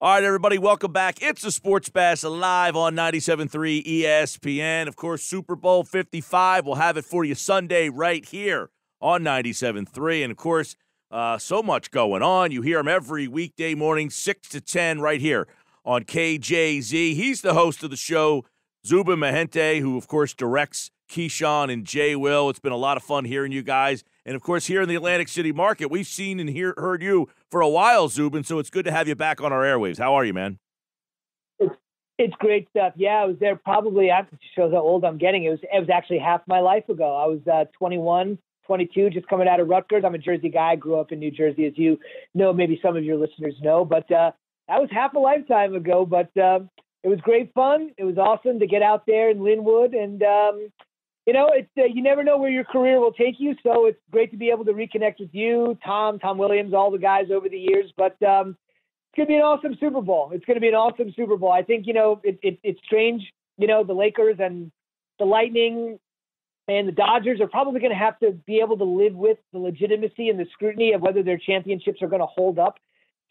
All right, everybody, welcome back. It's the Sports Bash live on 97.3 ESPN. Of course, Super Bowl 55. We'll have it for you Sunday right here on 97.3. And, of course, so much going on. You hear him every weekday morning, 6 to 10 right here on KJZ. He's the host of the show, Zubin Mehenti, who, of course, directs Keyshawn and Jay Will. It's been a lot of fun hearing you guys. And, of course, here in the Atlantic City market, we've seen and heard you for a while, Zubin, so it's good to have you back on our airwaves. How are you, man? It's great stuff. Yeah, I was there probably, it shows how old I'm getting. It was actually half my life ago. I was 21, 22, just coming out of Rutgers. I'm a Jersey guy. I grew up in New Jersey, as you know, maybe some of your listeners know. But that was half a lifetime ago. But it was great fun. It was awesome to get out there in Linwood. And, it's you never know where your career will take you. So it's great to be able to reconnect with you, Tom Williams, all the guys over the years. But it's going to be an awesome Super Bowl. It's going to be an awesome Super Bowl. I think, it's strange, the Lakers and the Lightning and the Dodgers are probably going to have to be able to live with the legitimacy and the scrutiny of whether their championships are going to hold up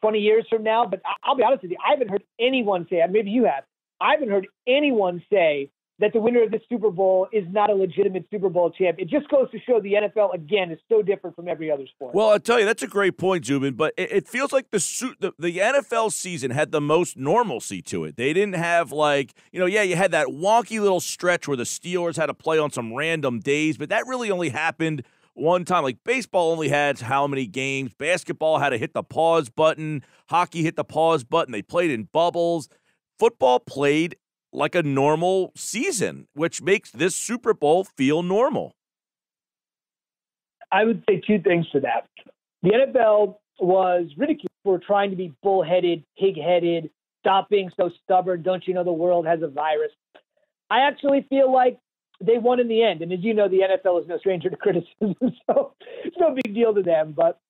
20 years from now. But I'll be honest with you, I haven't heard anyone say, and maybe you have, I haven't heard anyone say that the winner of this Super Bowl is not a legitimate Super Bowl champ. It just goes to show the NFL, again, is so different from every other sport. Well, I'll tell you, that's a great point, Zubin, but it feels like the NFL season had the most normalcy to it. They didn't have you had that wonky little stretch where the Steelers had to play on some random days, but that really only happened one time. Like baseball only had how many games? Basketball had to hit the pause button. Hockey hit the pause button. They played in bubbles. Football played like a normal season, which makes this Super Bowl feel normal. I would say two things to that. The NFL was ridiculed for trying to be bullheaded, pig-headed, stop being so stubborn. Don't you know the world has a virus? I actually feel like they won in the end. And as you know, the NFL is no stranger to criticism, so it's no big deal to them. But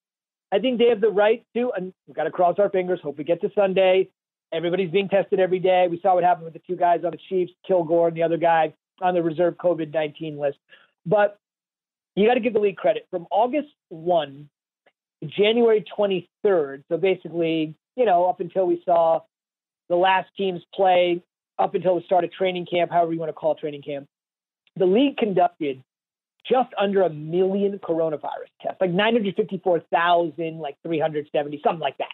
I think they have the right to, and we've got to cross our fingers, hope we get to Sunday. Everybody's being tested every day. We saw what happened with the two guys on the Chiefs, Kilgore, and the other guy on the reserve COVID-19 list. But you got to give the league credit. From August 1 to January 23rd, so basically, up until we saw the last teams play, up until the start of training camp, however you want to call training camp, the league conducted just under 1 million coronavirus tests, like 954,000, like 370, something like that.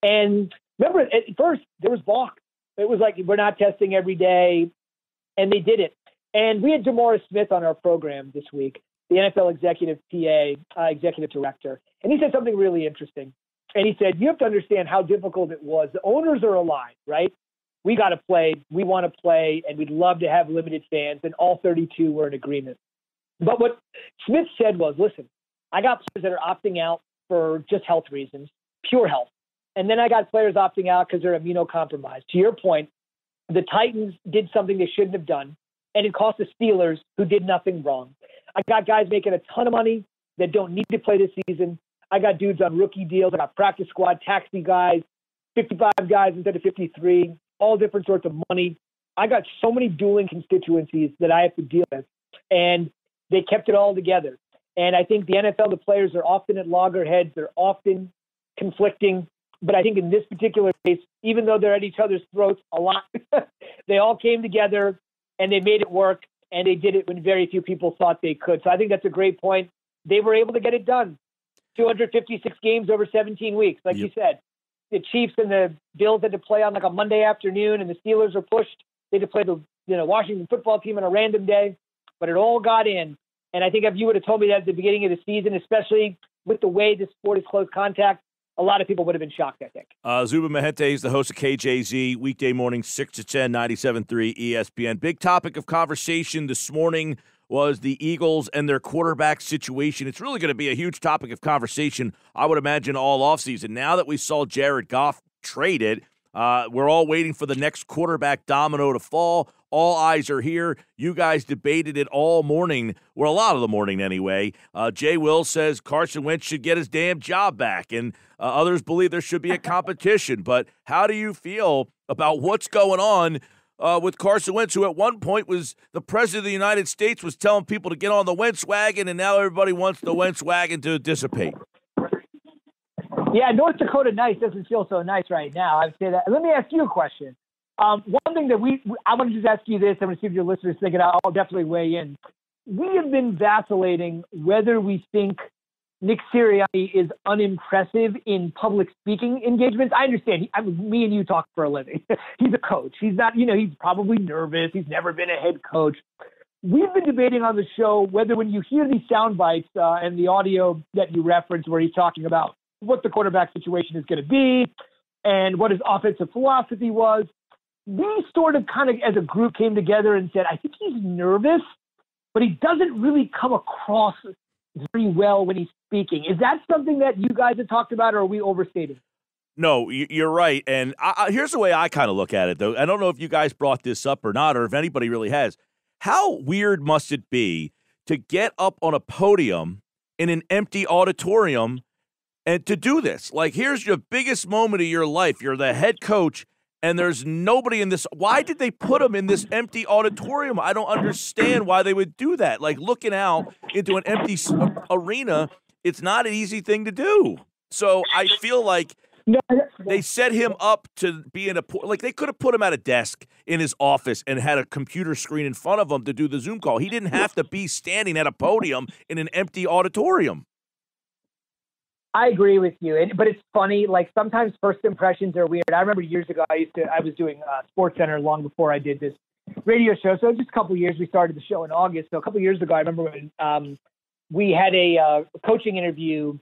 And remember, at first, there was balk. It was like, we're not testing every day, and they did it. And we had DeMaurice Smith on our program this week, the NFL executive executive director, and he said something really interesting. And he said, you have to understand how difficult it was. The owners are aligned, right? We got to play, we want to play, and we'd love to have limited fans, and all 32 were in agreement. But what Smith said was, listen, I got players that are opting out for just health reasons, pure health. And then I got players opting out because they're immunocompromised. To your point, the Titans did something they shouldn't have done, and it cost the Steelers, who did nothing wrong. I got guys making a ton of money that don't need to play this season. I got dudes on rookie deals. I got practice squad, taxi guys, 55 guys instead of 53, all different sorts of money. I got so many dueling constituencies that I have to deal with, and they kept it all together. And I think the NFL, the players are often at loggerheads. They're often conflicting. But I think in this particular case, even though they're at each other's throats a lot, they all came together and they made it work, and they did it when very few people thought they could. So I think that's a great point. They were able to get it done. 256 games over 17 weeks. Like you said, the Chiefs and the Bills had to play on like a Monday afternoon, and the Steelers were pushed. They had to play the Washington football team on a random day, but it all got in. And I think if you would have told me that at the beginning of the season, especially with the way this sport is close contact, a lot of people would have been shocked, I think. Zubin Mehenti is the host of KJZ, weekday morning, 6 to 10, 97.3 ESPN. Big topic of conversation this morning was the Eagles and their quarterback situation. It's really going to be a huge topic of conversation, I would imagine, all offseason. Now that we saw Jared Goff traded, we're all waiting for the next quarterback domino to fall. All eyes are here. You guys debated it all morning, or a lot of the morning anyway. Jay Will says Carson Wentz should get his damn job back, and others believe there should be a competition. But how do you feel about what's going on with Carson Wentz, who at one point was the president of the United States, was telling people to get on the Wentz wagon, and now everybody wants the Wentz wagon to dissipate? Yeah, North Dakota nice doesn't feel so nice right now. I would say that. Let me ask you a question. One thing that I want to just ask you this. I'm going to see if your listeners think it. I'll definitely weigh in. We have been vacillating whether we think Nick Sirianni is unimpressive in public speaking engagements. I understand. Me and you talk for a living. He's a coach. He's not, he's probably nervous. He's never been a head coach. We've been debating on the show whether when you hear these sound bites and the audio that you referenced where he's talking about what the quarterback situation is going to be and what his offensive philosophy was, we sort of kind of as a group came together and said, I think he's nervous, but he doesn't really come across very well when he's speaking. Is that something that you guys have talked about, or are we overstating? No, you're right. And here's the way I kind of look at it, though. I don't know if you guys brought this up or not, or if anybody really has. How weird must it be to get up on a podium in an empty auditorium and to do this? Like, here's your biggest moment of your life. You're the head coach, and there's nobody in this. Why did they put him in this empty auditorium? I don't understand why they would do that. Like, looking out into an empty arena, it's not an easy thing to do. So I feel like they set him up to be in like they could have put him at a desk in his office and had a computer screen in front of him to do the Zoom call. He didn't have to be standing at a podium in an empty auditorium. I agree with you, but it's funny. Like sometimes first impressions are weird. I remember years ago I was doing SportsCenter long before I did this radio show. So just a couple of years. We started the show in August. So a couple of years ago, I remember when we had a coaching interview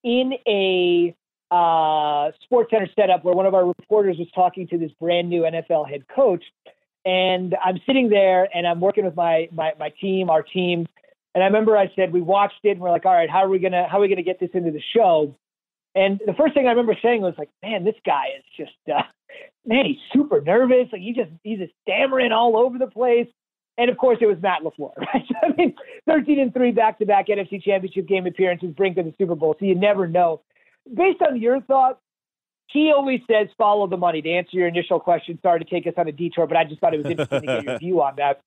in a SportsCenter setup where one of our reporters was talking to this brand new NFL head coach, and I'm sitting there and I'm working with my team, our team. And I remember I said, we watched it and we're like, all right, how are we gonna get this into the show? And the first thing I remember saying was like, man, this guy is just, man, he's super nervous. Like he's just stammering all over the place. And of course it was Matt LaFleur, right? So, I mean, 13-3 back-to-back NFC Championship game appearances, brink of the Super Bowl. So you never know. Based on your thoughts, he always says, follow the money. To answer your initial question, sorry to take us on a detour, but I just thought it was interesting to get your view on that.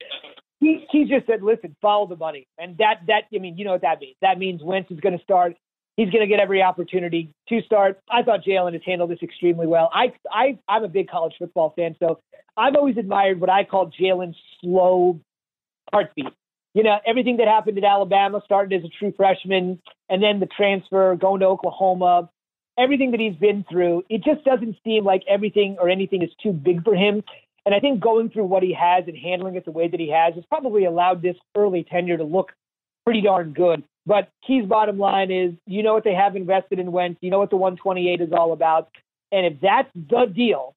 He just said, listen, follow the money. And that I mean, you know what that means. That means Wentz is going to start. He's going to get every opportunity to start. I thought Jalen has handled this extremely well. I'm a big college football fan, so I've always admired what I call Jalen's slow heartbeat. Everything that happened at Alabama, started as a true freshman, and then the transfer, going to Oklahoma, everything that he's been through, it just doesn't seem like everything or anything is too big for him. And I think going through what he has and handling it the way that he has probably allowed this early tenure to look pretty darn good. But Key's bottom line is, what they have invested in Wentz, what the 128 is all about. And if that's the deal,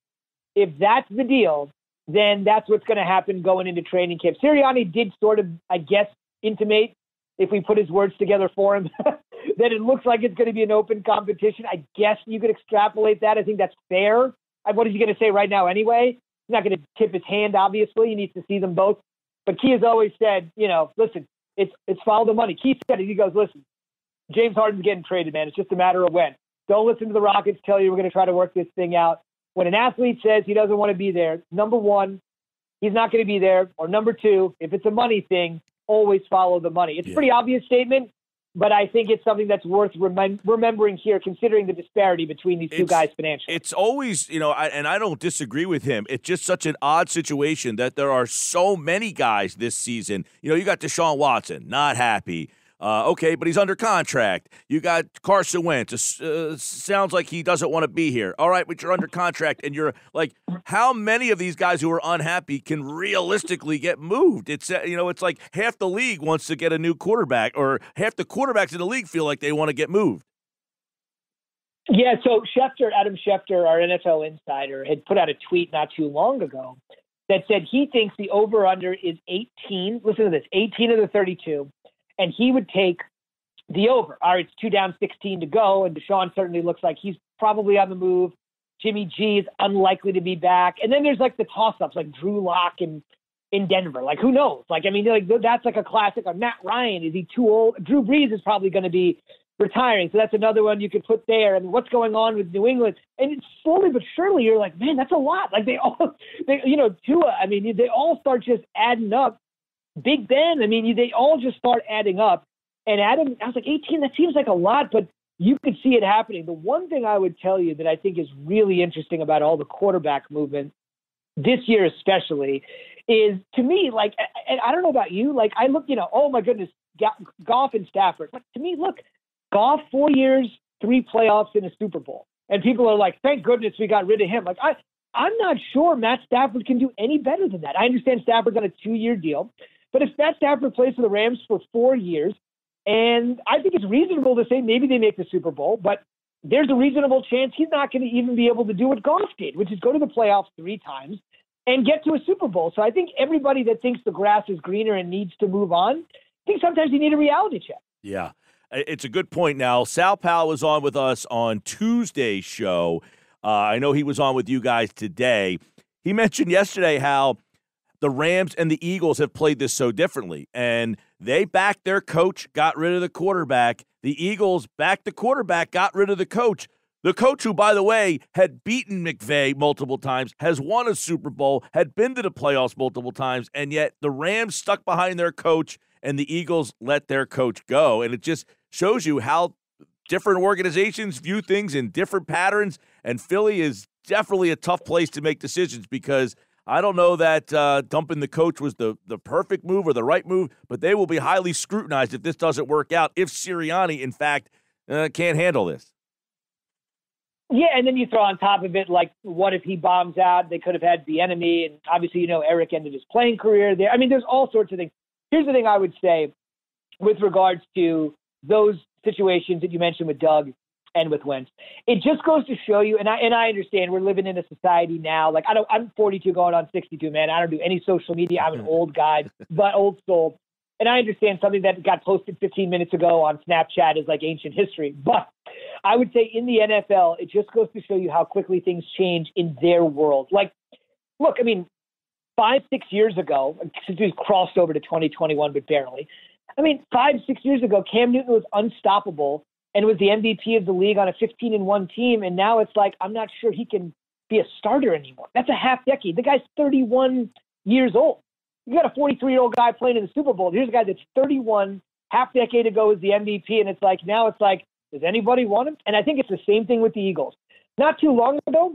then that's what's going to happen going into training camp. Sirianni did sort of, I guess, intimate, if we put his words together for him, that it looks like it's going to be an open competition. I guess you could extrapolate that. I think that's fair. What is he going to say right now anyway? He's not going to tip his hand, obviously. He needs to see them both. But Key has always said, listen, it's follow the money. Key said it. He goes, listen, James Harden's getting traded, man. It's just a matter of when. Don't listen to the Rockets tell you we're going to try to work this thing out. When an athlete says he doesn't want to be there, number one, he's not going to be there. Or number two, if it's a money thing, always follow the money. It's a pretty obvious statement, but I think it's something that's worth remembering here, considering the disparity between these two guys financially. It's always, and I don't disagree with him. It's just such an odd situation that there are so many guys this season. You got Deshaun Watson, not happy. Okay, but he's under contract. You got Carson Wentz. Sounds like he doesn't want to be here. All right, but you're under contract, and you're like, how many of these guys who are unhappy can realistically get moved? It's it's like half the league wants to get a new quarterback, or half the quarterbacks in the league feel like they want to get moved. Yeah, so Adam Schefter, our NFL insider, had put out a tweet not too long ago that said he thinks the over-under is 18. Listen to this, 18 of the 32. And he would take the over. All right, it's 2 down, 16 to go, and Deshaun certainly looks like he's probably on the move. Jimmy G is unlikely to be back. And then there's like the toss-ups, like Drew Lock in Denver. Like, who knows? That's like a classic. Matt Ryan, is he too old? Drew Brees is probably going to be retiring, so that's another one you could put there. And what's going on with New England? And it's slowly but surely, you're like, man, that's a lot. Like Tua, they all start just adding up. Big Ben, they all just start adding up. And Adam, I was like, 18, that seems like a lot, but you could see it happening. The one thing I would tell you that I think is really interesting about all the quarterback movement this year especially is, to me, like, and I don't know about you, like, I look, oh my goodness, Goff and Stafford. But to me, look, Goff, 4 years, 3 playoffs in a Super Bowl. And people are like, thank goodness we got rid of him. Like, I'm not sure Matt Stafford can do any better than that. I understand Stafford's on a 2-year deal, but if Matt Stafford plays for the Rams for 4 years, and I think it's reasonable to say maybe they make the Super Bowl, but there's a reasonable chance he's not going to even be able to do what Goff did, which is go to the playoffs 3 times and get to a Super Bowl. So I think everybody that thinks the grass is greener and needs to move on, I think sometimes you need a reality check. Yeah, it's a good point. Now, Sal Powell was on with us on Tuesday's show. I know he was on with you guys today. He mentioned yesterday how the Rams and the Eagles have played this so differently, and they backed their coach, got rid of the quarterback. The Eagles backed the quarterback, got rid of the coach. The coach who, by the way, had beaten McVay multiple times, has won a Super Bowl, had been to the playoffs multiple times, and yet the Rams stuck behind their coach and the Eagles let their coach go. And it just shows you how different organizations view things in different patterns, and Philly is definitely a tough place to make decisions because I don't know that dumping the coach was the perfect move or the right move, but they will be highly scrutinized if this doesn't work out, if Sirianni, in fact, can't handle this. Yeah, and then you throw on top of it, like, what if he bombs out? They could have had the enemy, and obviously, Eric ended his playing career there. I mean, there's all sorts of things. Here's the thing I would say with regards to those situations that you mentioned with Doug and with Wentz. It just goes to show you, and I understand we're living in a society now. Like, I'm 42 going on 62, man. I don't do any social media. I'm an old guy, but old soul. And I understand something that got posted 15 minutes ago on Snapchat is like ancient history. But I would say in the NFL, it just goes to show you how quickly things change in their world. Like, look, I mean, 5-6 years ago, since we crossed over to 2021, but barely. I mean, 5-6 years ago, Cam Newton was unstoppable and was the MVP of the league on a 15-1 team. And now it's like, I'm not sure he can be a starter anymore. That's a half decade. The guy's 31 years old. You got a 43-year-old guy playing in the Super Bowl. Here's a guy that's 31, half decade ago was the MVP. And it's like, now it's like, does anybody want him? And I think it's the same thing with the Eagles. Not too long ago,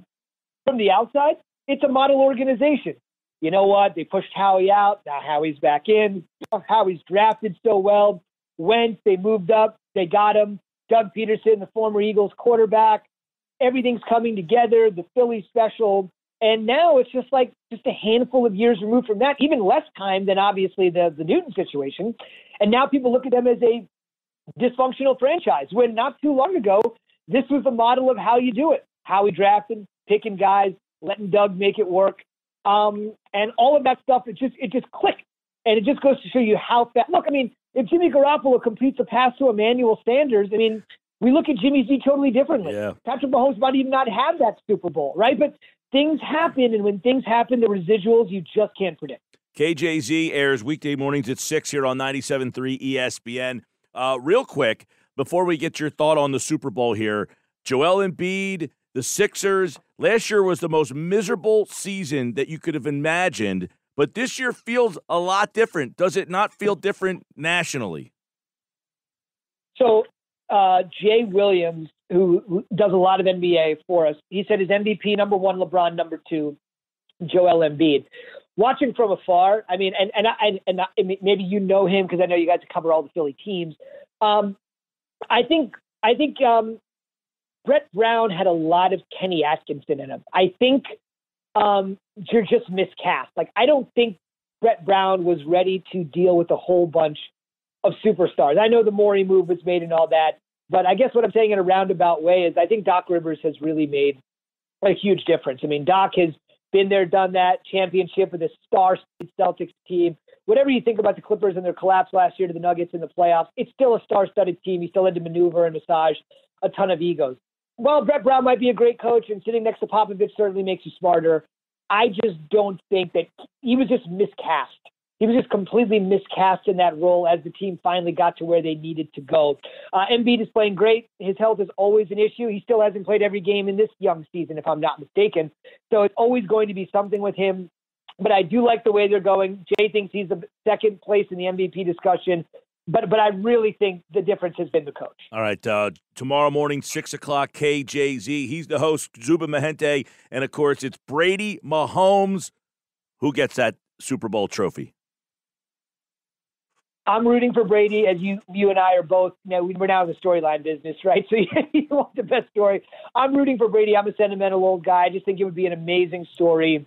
from the outside, it's a model organization. You know what? They pushed Howie out. Now Howie's back in. Howie's drafted so well. Wentz, they moved up. They got him. Doug Peterson, the former Eagles quarterback. Everything's coming together. The Philly special. And now it's just a handful of years removed from that, even less time than obviously the Newton situation. And now people look at them as a dysfunctional franchise, when not too long ago, this was the model of how you do it. Howie drafting, picking guys, letting Doug make it work. And all of that stuff, it just clicked. And it just goes to show you how fast. Look, I mean, if Jimmy Garoppolo completes a pass to Emmanuel Sanders, I mean, we look at Jimmy G totally differently. Yeah. Patrick Mahomes might even not have that Super Bowl, right? But things happen, and when things happen, the residuals you just can't predict. KJZ airs weekday mornings at 6 here on 97.3 ESPN. Real quick, before we get your thought on the Super Bowl here, Joel Embiid, the Sixers, last year was the most miserable season that you could have imagined, but this year feels a lot different. Does it not feel different nationally? So Jay Williams, who does a lot of NBA for us, he said his MVP, number 1, LeBron, number 2, Joel Embiid. Watching from afar, I mean, and maybe you know him because I know you guys cover all the Philly teams. I think Brett Brown had a lot of Kenny Atkinson in him. I think you're just miscast. Like, I don't think Brett Brown was ready to deal with a whole bunch of superstars. I know the Morey move was made and all that, but I guess what I'm saying in a roundabout way is I think Doc Rivers has really made a huge difference. I mean, Doc has been there, done that, championship with a star-studded Celtics team. Whatever you think about the Clippers and their collapse last year to the Nuggets in the playoffs, it's still a star-studded team. He still had to maneuver and massage a ton of egos. Well, Brett Brown might be a great coach, and sitting next to Popovich certainly makes you smarter. I just don't think that he was just miscast. He was just completely miscast in that role as the team finally got to where they needed to go. Embiid is playing great. His health is always an issue. He still hasn't played every game in this young season, if I'm not mistaken. So it's always going to be something with him. But I do like the way they're going. Jay thinks he's the second place in the MVP discussion. But I really think the difference has been the coach. All right, tomorrow morning, 6 o'clock, KJZ. He's the host, Zubin Mehenti, and, of course, it's Brady Mahomes. Who gets that Super Bowl trophy? I'm rooting for Brady, as you and I are both. We're now in the storyline business, right? So you want the best story. I'm rooting for Brady. I'm a sentimental old guy. I just think it would be an amazing story.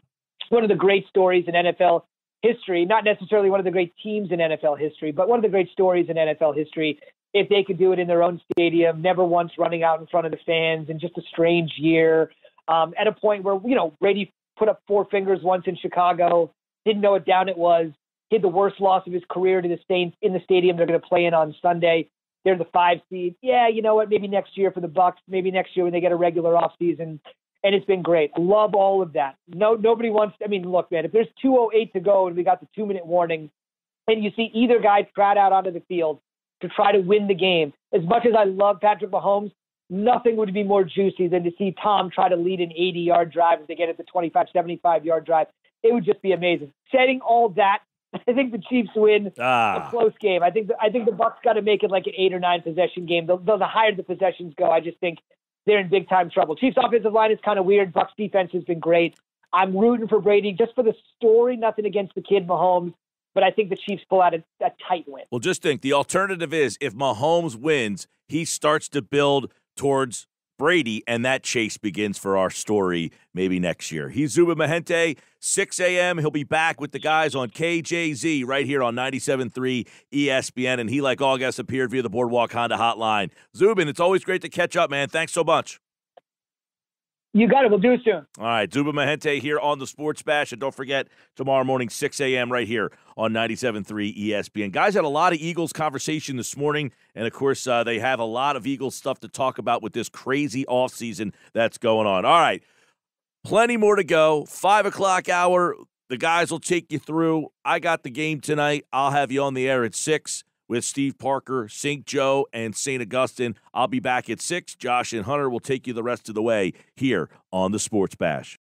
One of the great stories in NFL history, not necessarily one of the great teams in NFL history, but one of the great stories in NFL history if they could do it in their own stadium, never once running out in front of the fans, and just a strange year. At a point where, Brady put up four fingers once in Chicago, didn't know what down it was. He had the worst loss of his career to the Saints in the stadium they're going to play in on Sunday. They're the 5 seed. Yeah, you know what? Maybe next year for the Bucs. Maybe next year when they get a regular offseason. And it's been great. Love all of that. Nobody wants. Look, man. If there's 2:08 to go and we got the 2-minute warning, and you see either guy trot out onto the field to try to win the game, as much as I love Patrick Mahomes, nothing would be more juicy than to see Tom try to lead an 80-yard drive as they get at the 25, 75-yard drive. It would just be amazing. Setting all that. I think the Chiefs win a close game. I think the Bucs got to make it like an 8 or 9 possession game. The higher the possessions go, I just think they're in big time trouble. Chiefs offensive line is kind of weird. Bucs defense has been great. I'm rooting for Brady just for the story. Nothing against the kid Mahomes, but I think the Chiefs pull out a tight win. Well, just think the alternative is if Mahomes wins, he starts to build towards Brady, and that chase begins for our story maybe next year. He's Zubin Mehenti, 6 a.m. He'll be back with the guys on KJZ right here on 97.3 ESPN, and he, like all guests, appeared via the Boardwalk Honda hotline. Zubin, it's always great to catch up, man. Thanks so much. You got it. We'll do it soon. All right, Zubin Mehenti here on the Sports Bash. And don't forget, tomorrow morning, 6 a.m. right here on 97.3 ESPN. Guys had a lot of Eagles conversation this morning. And, of course, they have a lot of Eagles stuff to talk about with this crazy offseason that's going on. All right, plenty more to go. 5 o'clock hour, the guys will take you through. I got the game tonight. I'll have you on the air at 6 with Steve Parker, St. Joe, and St. Augustine. I'll be back at 6. Josh and Hunter will take you the rest of the way here on the Sports Bash.